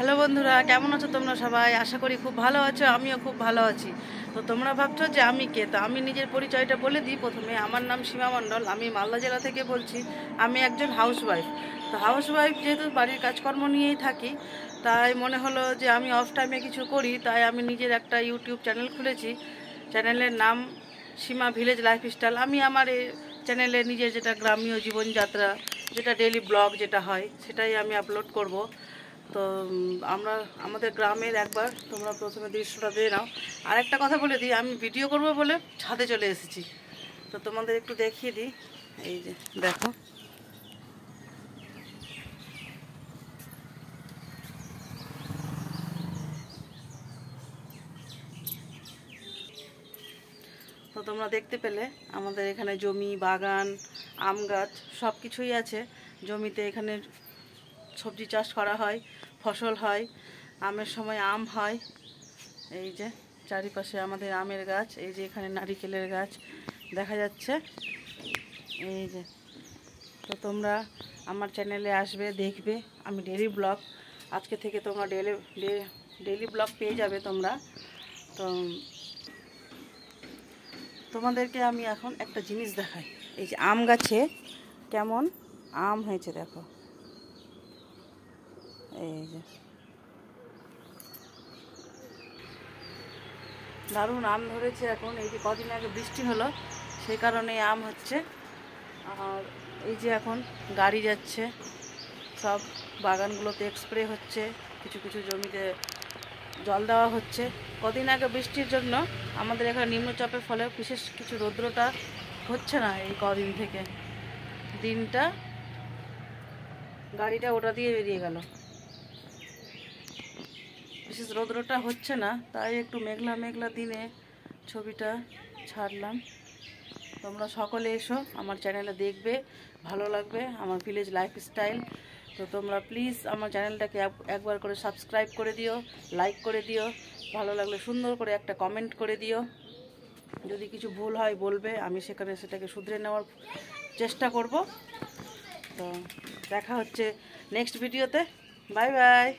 Hello বন্ধুরা, কেমন আছো তোমরা সবাই? আশা করি খুব ভালো আছো, আমিও খুব ভালো আছি। তো তোমরা ভাবছো যে আমি কে, তো আমি নিজের পরিচয়টা বলে দিই। প্রথমে আমার নাম সীমা মণ্ডল, আমি মালদা জেলা থেকে বলছি। আমি একজন হাউসওয়াইফ। তো হাউসওয়াইফ যেহেতু বাড়ির কাজকর্ম নিয়েই থাকি, তাই মনে হলো যে আমি অফ টাইমে কিছু করি, তাই আমি নিজের একটা ইউটিউব চ্যানেল খুলেছি। চ্যানেলের নাম সীমা ভিলেজ লাইফস্টাইল। আমি আমার এই চ্যানেলে নিজের যেটা গ্রামীয় জীবনযাত্রা, যেটা ডেইলি ব্লগ যেটা হয়, সেটাই আমি আপলোড করব। তো আমরা আমাদের গ্রামের একবার তোমরা প্রথমে দৃশ্যটা দিয়ে নাও। আর একটা কথা বলে দিই, আমি ভিডিও করব বলে ছাদে চলে এসেছি। তো তোমাদের একটু দেখিয়ে দিই। এই যে দেখো, তো তোমরা দেখতে পেলে আমাদের এখানে জমি, বাগান, আম গাছ সব কিছুই আছে। জমিতে এখানে সবজি চাষ করা হয়, ফসল হয়, আমের সময় আম হয়। এই যে চারিপাশে আমাদের আমের গাছ, এই যে এখানে নারিকেলের গাছ দেখা যাচ্ছে। এই যে, তো তোমরা আমার চ্যানেলে আসবে, দেখবে। আমি ডেইলি ব্লগ, আজকে থেকে তোমরা ডেইলি ব্লগ পেয়ে যাবে তোমরা। তো তোমাদেরকে আমি এখন একটা জিনিস দেখাই। এই যে আম গাছে কেমন আম হয়েছে দেখো। এই যে দারুণ আম ধরেছে এখন। এই যে কদিন আগে বৃষ্টি হলো, সেই কারণে আম হচ্ছে। আর এই যে এখন গাড়ি যাচ্ছে, সব বাগানগুলোতে স্প্রে হচ্ছে, কিছু কিছু জমিতে জল দেওয়া হচ্ছে। কদিন আগে বৃষ্টির জন্য আমাদের এখানে নিম্নচাপের ফলে বিশেষ কিছু রৌদ্রটা হচ্ছে না। এই কদিন থেকে দিনটা গাড়িটা ওটা দিয়ে বেরিয়ে গেল, বিশেষ রৌদ্রটা হচ্ছে না, তাই একটু মেঘলা মেঘলা দিনে ছবিটা ছাড়লাম। তোমরা সকলে এসো, আমার চ্যানেলে দেখবে, ভালো লাগবে আমার ভিলেজ লাইফস্টাইল। তো তোমরা প্লিজ আমার চ্যানেলটাকে একবার করে সাবস্ক্রাইব করে দিও, লাইক করে দিও, ভালো লাগলে সুন্দর করে একটা কমেন্ট করে দিও। যদি কিছু ভুল হয় বলবে, আমি সেটাকে শুধরে নেওয়ার চেষ্টা করব। তো দেখা হচ্ছে নেক্সট ভিডিওতে। Bye bye.